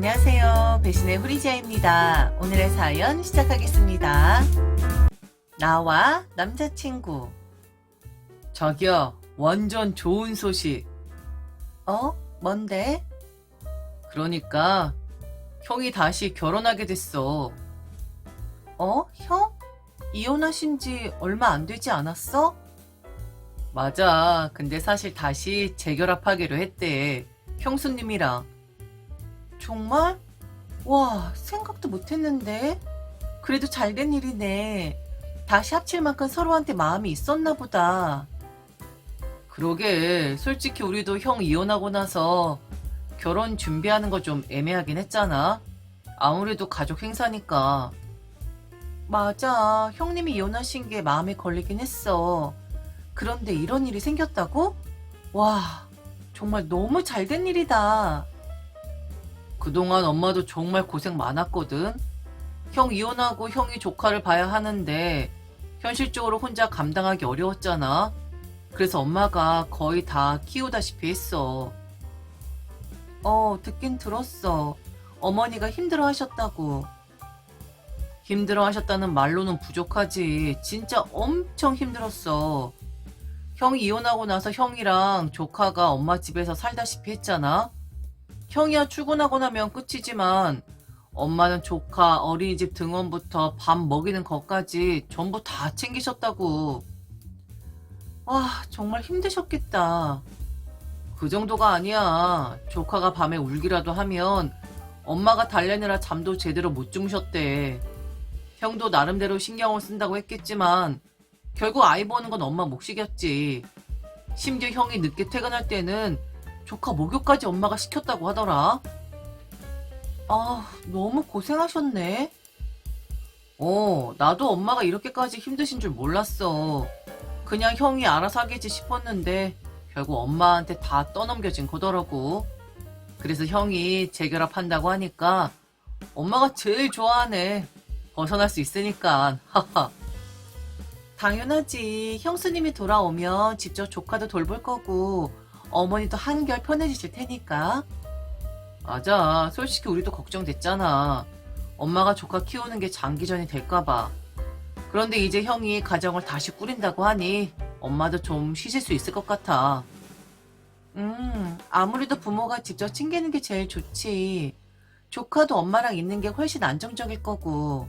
안녕하세요. 배신의 후리지아입니다. 오늘의 사연 시작하겠습니다. 나와 남자친구. 자기야, 완전 좋은 소식. 뭔데? 그러니까 형이 다시 결혼하게 됐어. 형? 이혼하신 지 얼마 안 되지 않았어? 맞아. 근데 사실 다시 재결합하기로 했대. 형수님이랑. 정말? 와, 생각도 못 했는데. 그래도 잘된 일이네. 다시 합칠 만큼 서로한테 마음이 있었나 보다. 그러게, 솔직히 우리도 형 이혼하고 나서 결혼 준비하는 거 좀 애매하긴 했잖아. 아무래도 가족 행사니까. 맞아. 형님이 이혼하신 게 마음에 걸리긴 했어. 그런데 이런 일이 생겼다고? 와, 정말 너무 잘된 일이다. 그동안 엄마도 정말 고생 많았거든. 형 이혼하고 형이 조카를 봐야 하는데 현실적으로 혼자 감당하기 어려웠잖아. 그래서 엄마가 거의 다 키우다시피 했어. 듣긴 들었어. 어머니가 힘들어 하셨다고. 힘들어 하셨다는 말로는 부족하지. 진짜 엄청 힘들었어. 형이 이혼하고 나서 형이랑 조카가 엄마 집에서 살다시피 했잖아. 형이야 출근하고 나면 끝이지만 엄마는 조카 어린이집 등원부터 밥 먹이는 것까지 전부 다 챙기셨다고. 와, 정말 힘드셨겠다. 그 정도가 아니야. 조카가 밤에 울기라도 하면 엄마가 달래느라 잠도 제대로 못 주무셨대. 형도 나름대로 신경을 쓴다고 했겠지만 결국 아이 보는 건 엄마 몫이겠지. 심지어 형이 늦게 퇴근할 때는 조카 목욕까지 엄마가 시켰다고 하더라. 너무 고생하셨네. 나도 엄마가 이렇게까지 힘드신 줄 몰랐어. 그냥 형이 알아서 하겠지 싶었는데 결국 엄마한테 다 떠넘겨진 거더라고. 그래서 형이 재결합한다고 하니까 엄마가 제일 좋아하네. 벗어날 수 있으니까. 하하. 당연하지. 형수님이 돌아오면 직접 조카도 돌볼 거고 어머니도 한결 편해지실 테니까. 맞아. 솔직히 우리도 걱정됐잖아. 엄마가 조카 키우는 게 장기전이 될까봐. 그런데 이제 형이 가정을 다시 꾸린다고 하니 엄마도 좀 쉬실 수 있을 것 같아. 아무래도 부모가 직접 챙기는 게 제일 좋지. 조카도 엄마랑 있는 게 훨씬 안정적일 거고.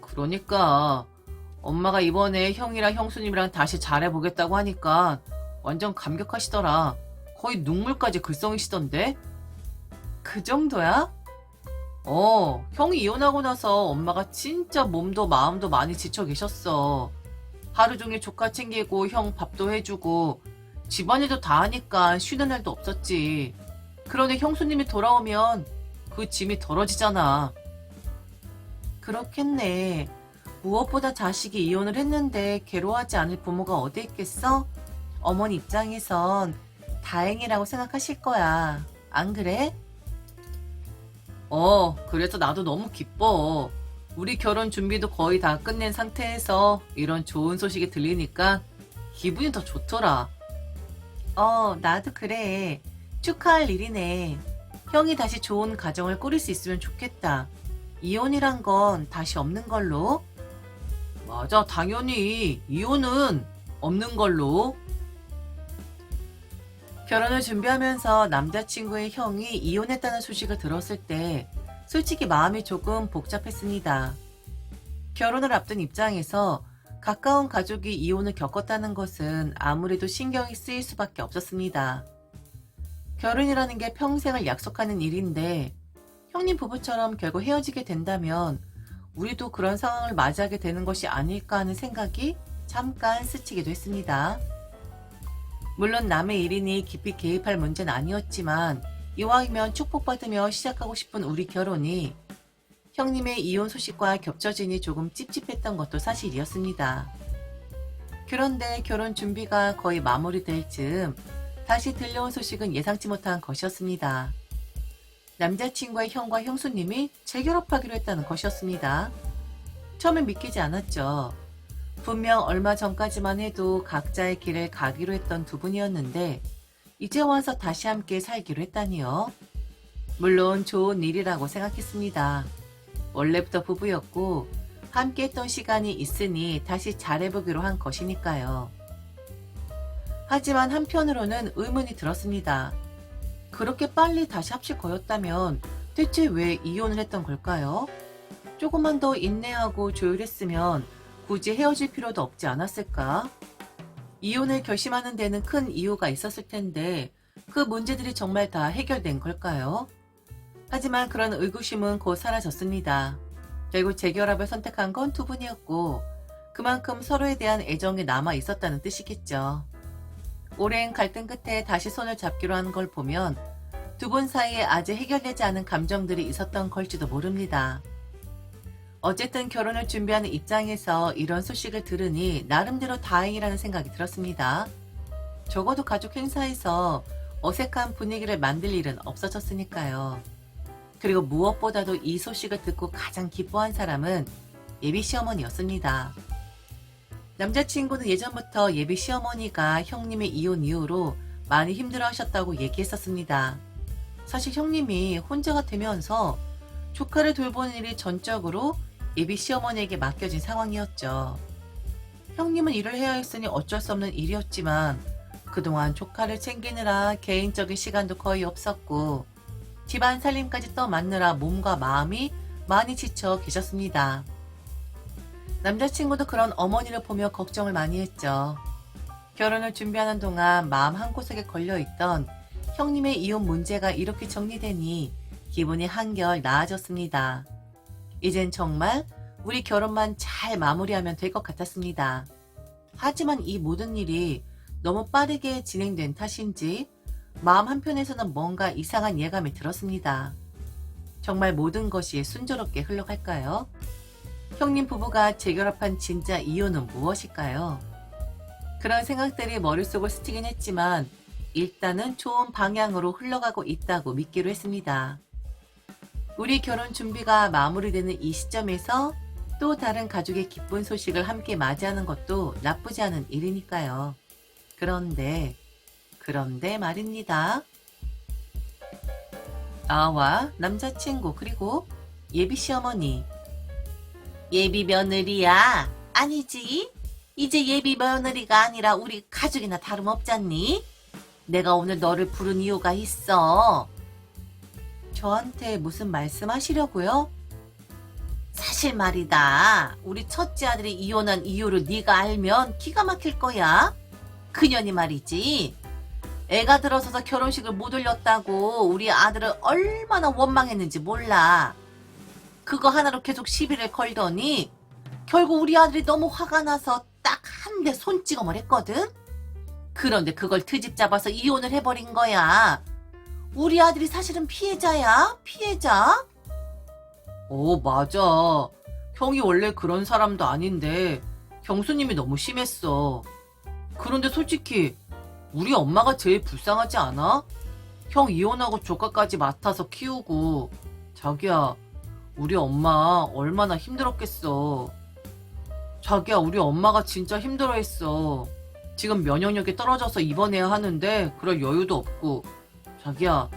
그러니까 엄마가 이번에 형이랑 형수님이랑 다시 잘해보겠다고 하니까 완전 감격하시더라. 거의 눈물까지 글썽이시던데? 그 정도야? 형이 이혼하고 나서 엄마가 진짜 몸도 마음도 많이 지쳐 계셨어. 하루 종일 조카 챙기고 형 밥도 해주고 집안일도 다 하니까 쉬는 날도 없었지. 그런데 형수님이 돌아오면 그 짐이 덜어지잖아. 그렇겠네. 무엇보다 자식이 이혼을 했는데 괴로워하지 않을 부모가 어디 있겠어? 어머니 입장에선 다행이라고 생각하실 거야. 안 그래? 그래서 나도 너무 기뻐. 우리 결혼 준비도 거의 다 끝낸 상태에서 이런 좋은 소식이 들리니까 기분이 더 좋더라. 나도 그래. 축하할 일이네. 형이 다시 좋은 가정을 꾸릴 수 있으면 좋겠다. 이혼이란 건 다시 없는 걸로. 맞아, 당연히 이혼은 없는 걸로. 결혼을 준비하면서 남자친구의 형이 이혼했다는 소식을 들었을 때 솔직히 마음이 조금 복잡했습니다. 결혼을 앞둔 입장에서 가까운 가족이 이혼을 겪었다는 것은 아무래도 신경이 쓰일 수밖에 없었습니다. 결혼이라는 게 평생을 약속하는 일인데 형님 부부처럼 결국 헤어지게 된다면 우리도 그런 상황을 맞이하게 되는 것이 아닐까 하는 생각이 잠깐 스치기도 했습니다. 물론 남의 일이니 깊이 개입할 문제는 아니었지만 이왕이면 축복받으며 시작하고 싶은 우리 결혼이 형님의 이혼 소식과 겹쳐지니 조금 찝찝했던 것도 사실이었습니다. 그런데 결혼 준비가 거의 마무리될 즈음 다시 들려온 소식은 예상치 못한 것이었습니다. 남자친구의 형과 형수님이 재결합하기로 했다는 것이었습니다. 처음엔 믿기지 않았죠. 분명 얼마 전까지만 해도 각자의 길을 가기로 했던 두 분이었는데 이제 와서 다시 함께 살기로 했다니요. 물론 좋은 일이라고 생각했습니다. 원래부터 부부였고 함께 했던 시간이 있으니 다시 잘해보기로 한 것이니까요. 하지만 한편으로는 의문이 들었습니다. 그렇게 빨리 다시 합칠 거였다면 대체 왜 이혼을 했던 걸까요? 조금만 더 인내하고 조율했으면 굳이 헤어질 필요도 없지 않았을까? 이혼을 결심하는 데는 큰 이유가 있었을 텐데 그 문제들이 정말 다 해결된 걸까요? 하지만 그런 의구심은 곧 사라졌습니다. 결국 재결합을 선택한 건 두 분이었고 그만큼 서로에 대한 애정이 남아 있었다는 뜻이겠죠. 오랜 갈등 끝에 다시 손을 잡기로 한 걸 보면 두 분 사이에 아직 해결되지 않은 감정들이 있었던 걸지도 모릅니다. 어쨌든 결혼을 준비하는 입장에서 이런 소식을 들으니 나름대로 다행이라는 생각이 들었습니다. 적어도 가족 행사에서 어색한 분위기를 만들 일은 없어졌으니까요. 그리고 무엇보다도 이 소식을 듣고 가장 기뻐한 사람은 예비 시어머니였습니다. 남자친구는 예전부터 예비 시어머니가 형님의 이혼 이후로 많이 힘들어하셨다고 얘기했었습니다. 사실 형님이 혼자가 되면서 조카를 돌보는 일이 전적으로 예비 시어머니에게 맡겨진 상황이었죠. 형님은 일을 해야 했으니 어쩔 수 없는 일이었지만 그동안 조카를 챙기느라 개인적인 시간도 거의 없었고 집안 살림까지 떠맡느라 몸과 마음이 많이 지쳐 계셨습니다. 남자친구도 그런 어머니를 보며 걱정을 많이 했죠. 결혼을 준비하는 동안 마음 한구석에 걸려있던 형님의 이혼 문제가 이렇게 정리되니 기분이 한결 나아졌습니다. 이젠 정말 우리 결혼만 잘 마무리하면 될 것 같았습니다. 하지만 이 모든 일이 너무 빠르게 진행된 탓인지 마음 한편에서는 뭔가 이상한 예감이 들었습니다. 정말 모든 것이 순조롭게 흘러갈까요? 형님 부부가 재결합한 진짜 이유는 무엇일까요? 그런 생각들이 머릿속을 스치긴 했지만 일단은 좋은 방향으로 흘러가고 있다고 믿기로 했습니다. 우리 결혼 준비가 마무리되는 이 시점에서 또 다른 가족의 기쁜 소식을 함께 맞이하는 것도 나쁘지 않은 일이니까요. 그런데 말입니다. 아와 남자친구 그리고 예비 시어머니. 예비 며느리야? 아니지. 이제 예비 며느리가 아니라 우리 가족이나 다름없잖니? 내가 오늘 너를 부른 이유가 있어. 저한테 무슨 말씀하시려고요? 사실 말이다. 우리 첫째 아들이 이혼한 이유를 네가 알면 기가 막힐 거야. 그년이 말이지. 애가 들어서서 결혼식을 못 올렸다고 우리 아들을 얼마나 원망했는지 몰라. 그거 하나로 계속 시비를 걸더니 결국 우리 아들이 너무 화가 나서 딱 한 대 손찌검을 했거든. 그런데 그걸 트집 잡아서 이혼을 해버린 거야. 우리 아들이 사실은 피해자야. 피해자. 맞아. 형이 원래 그런 사람도 아닌데 경수님이 너무 심했어. 그런데 솔직히 우리 엄마가 제일 불쌍하지 않아? 형 이혼하고 조카까지 맡아서 키우고. 자기야, 우리 엄마 얼마나 힘들었겠어. 자기야, 우리 엄마가 진짜 힘들어했어. 지금 면역력이 떨어져서 입원해야 하는데 그럴 여유도 없고. 자기야,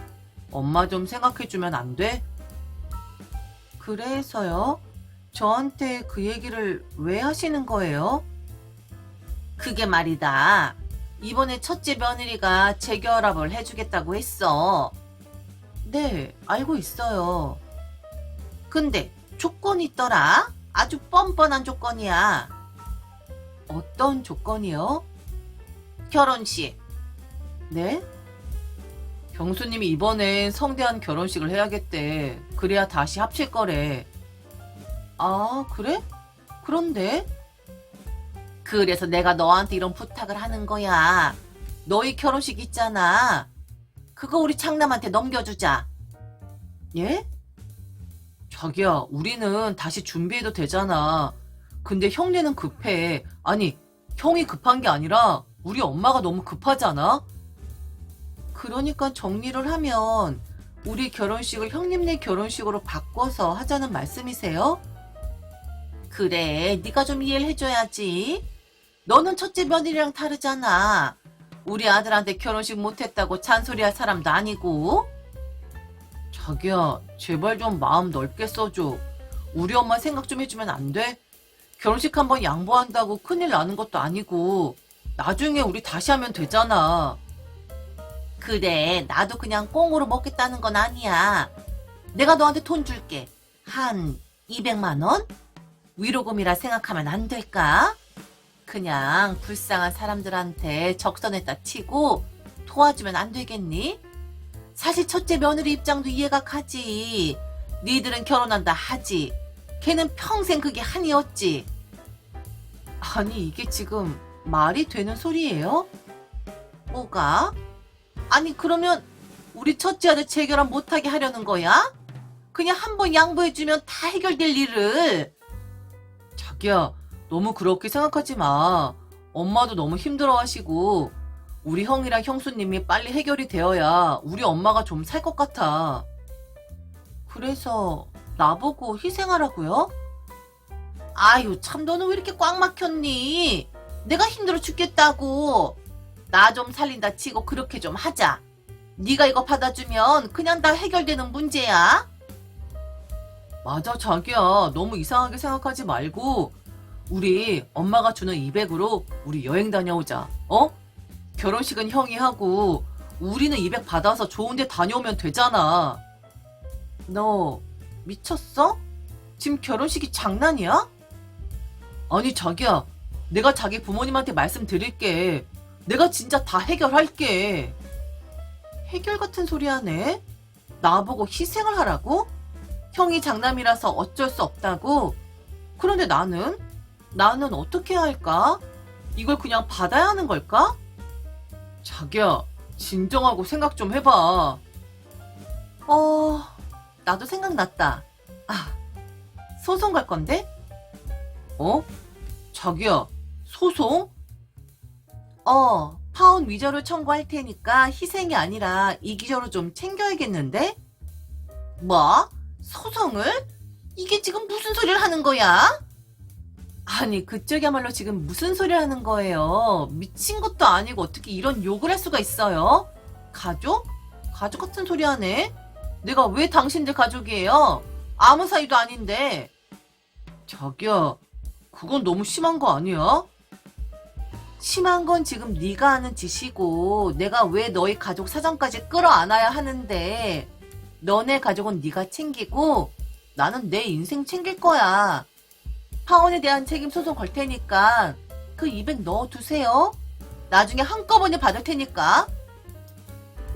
엄마 좀 생각해주면 안 돼? 그래서요? 저한테 그 얘기를 왜 하시는 거예요? 그게 말이다. 이번에 첫째 며느리가 재결합을 해주겠다고 했어. 네, 알고 있어요. 근데 조건이 있더라. 아주 뻔뻔한 조건이야. 어떤 조건이요? 결혼식. 네? 경수님이 이번엔 성대한 결혼식을 해야겠대. 그래야 다시 합칠 거래. 아, 그래? 그런데? 그래서 내가 너한테 이런 부탁을 하는 거야. 너희 결혼식 있잖아. 그거 우리 창남한테 넘겨주자. 예? 자기야, 우리는 다시 준비해도 되잖아. 근데 형네는 급해. 아니, 형이 급한 게 아니라 우리 엄마가 너무 급하잖아? 그러니까 정리를 하면 우리 결혼식을 형님네 결혼식으로 바꿔서 하자는 말씀이세요? 그래, 네가 좀 이해를 해줘야지. 너는 첫째 며느리랑 다르잖아. 우리 아들한테 결혼식 못했다고 잔소리할 사람도 아니고. 자기야, 제발 좀 마음 넓게 써줘. 우리 엄마 생각 좀 해주면 안 돼? 결혼식 한번 양보한다고 큰일 나는 것도 아니고 나중에 우리 다시 하면 되잖아. 그래, 나도 그냥 꽁으로 먹겠다는 건 아니야. 내가 너한테 돈 줄게. 한 200만 원? 위로금이라 생각하면 안 될까? 그냥 불쌍한 사람들한테 적선했다 치고 도와주면 안 되겠니? 사실 첫째 며느리 입장도 이해가 가지. 니들은 결혼한다 하지. 걔는 평생 그게 한이었지. 아니, 이게 지금 말이 되는 소리예요? 뭐가? 아니 그러면 우리 첫째 아들 재결혼 못하게 하려는 거야? 그냥 한번 양보해주면 다 해결될 일을. 자기야, 너무 그렇게 생각하지 마. 엄마도 너무 힘들어하시고 우리 형이랑 형수님이 빨리 해결이 되어야 우리 엄마가 좀 살 것 같아. 그래서 나보고 희생하라고요? 아유 참, 너는 왜 이렇게 꽉 막혔니? 내가 힘들어 죽겠다고. 나 좀 살린다 치고 그렇게 좀 하자. 네가 이거 받아주면 그냥 다 해결되는 문제야. 맞아, 자기야. 너무 이상하게 생각하지 말고 우리 엄마가 주는 200으로 우리 여행 다녀오자. 어? 결혼식은 형이 하고 우리는 200 받아서 좋은 데 다녀오면 되잖아. 너 미쳤어? 지금 결혼식이 장난이야? 아니, 자기야. 내가 자기 부모님한테 말씀드릴게. 내가 진짜 다 해결할게. 해결 같은 소리 하네. 나보고 희생을 하라고? 형이 장남이라서 어쩔 수 없다고? 그런데 나는 어떻게 해야 할까? 이걸 그냥 받아야 하는 걸까? 자기야, 진정하고 생각 좀 해봐. 나도 생각났다. 소송 갈 건데? 어? 자기야, 소송? 파혼 위조를 청구할 테니까 희생이 아니라 이기저로 좀 챙겨야겠는데? 뭐? 소송을? 이게 지금 무슨 소리를 하는 거야? 아니, 그쪽이야말로 지금 무슨 소리 하는 거예요? 미친 것도 아니고 어떻게 이런 욕을 할 수가 있어요? 가족? 가족 같은 소리 하네? 내가 왜 당신들 가족이에요? 아무 사이도 아닌데. 자기야, 그건 너무 심한 거 아니야? 심한 건 지금 네가 하는 짓이고 내가 왜 너희 가족 사정까지 끌어안아야 하는데. 너네 가족은 네가 챙기고 나는 내 인생 챙길 거야. 파혼에 대한 책임 소송 걸 테니까 그 200 넣어두세요. 나중에 한꺼번에 받을 테니까.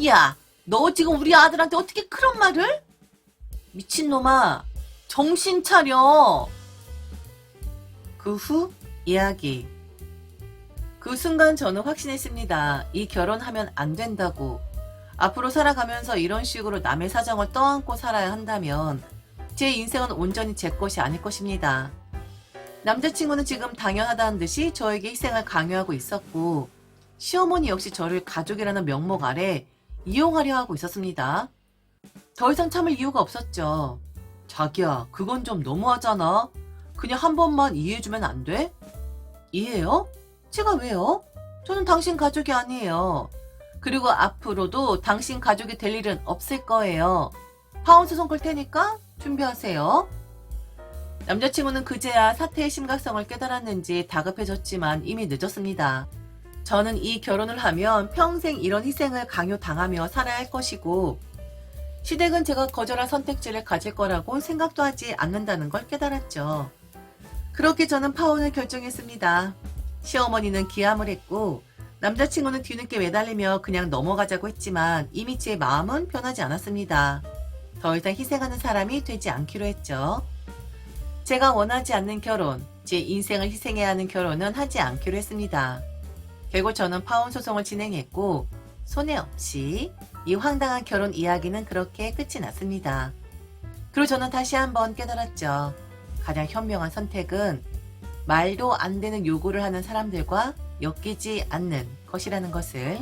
야, 너 지금 우리 아들한테 어떻게 그런 말을? 미친놈아, 정신 차려. 그 후 이야기. 그 순간 저는 확신했습니다. 이 결혼하면 안 된다고. 앞으로 살아가면서 이런 식으로 남의 사정을 떠안고 살아야 한다면 제 인생은 온전히 제 것이 아닐 것입니다. 남자친구는 지금 당연하다는 듯이 저에게 희생을 강요하고 있었고 시어머니 역시 저를 가족이라는 명목 아래 이용하려 하고 있었습니다. 더 이상 참을 이유가 없었죠. 자기야, 그건 좀 너무하잖아. 그냥 한 번만 이해해주면 안 돼? 이해요? 제가 왜요? 저는 당신 가족이 아니에요. 그리고 앞으로도 당신 가족이 될 일은 없을 거예요. 파혼 소송 걸 테니까 준비하세요. 남자친구는 그제야 사태의 심각성을 깨달았는지 다급해졌지만 이미 늦었습니다. 저는 이 결혼을 하면 평생 이런 희생을 강요당하며 살아야 할 것이고 시댁은 제가 거절할 선택지를 가질 거라고 생각도 하지 않는다는 걸 깨달았죠. 그렇게 저는 파혼을 결정했습니다. 시어머니는 기함을 했고 남자친구는 뒤늦게 매달리며 그냥 넘어가자고 했지만 이미 제 마음은 변하지 않았습니다. 더 이상 희생하는 사람이 되지 않기로 했죠. 제가 원하지 않는 결혼, 제 인생을 희생해야 하는 결혼은 하지 않기로 했습니다. 결국 저는 파혼 소송을 진행했고 손해 없이 이 황당한 결혼 이야기는 그렇게 끝이 났습니다. 그리고 저는 다시 한번 깨달았죠. 가장 현명한 선택은 말도 안 되는 요구를 하는 사람들과 엮이지 않는 것이라는 것을.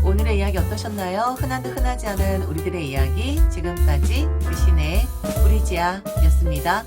오늘의 이야기 어떠셨나요? 흔한 듯 흔하지 않은 우리들의 이야기, 지금까지 유신의 우리지아였습니다.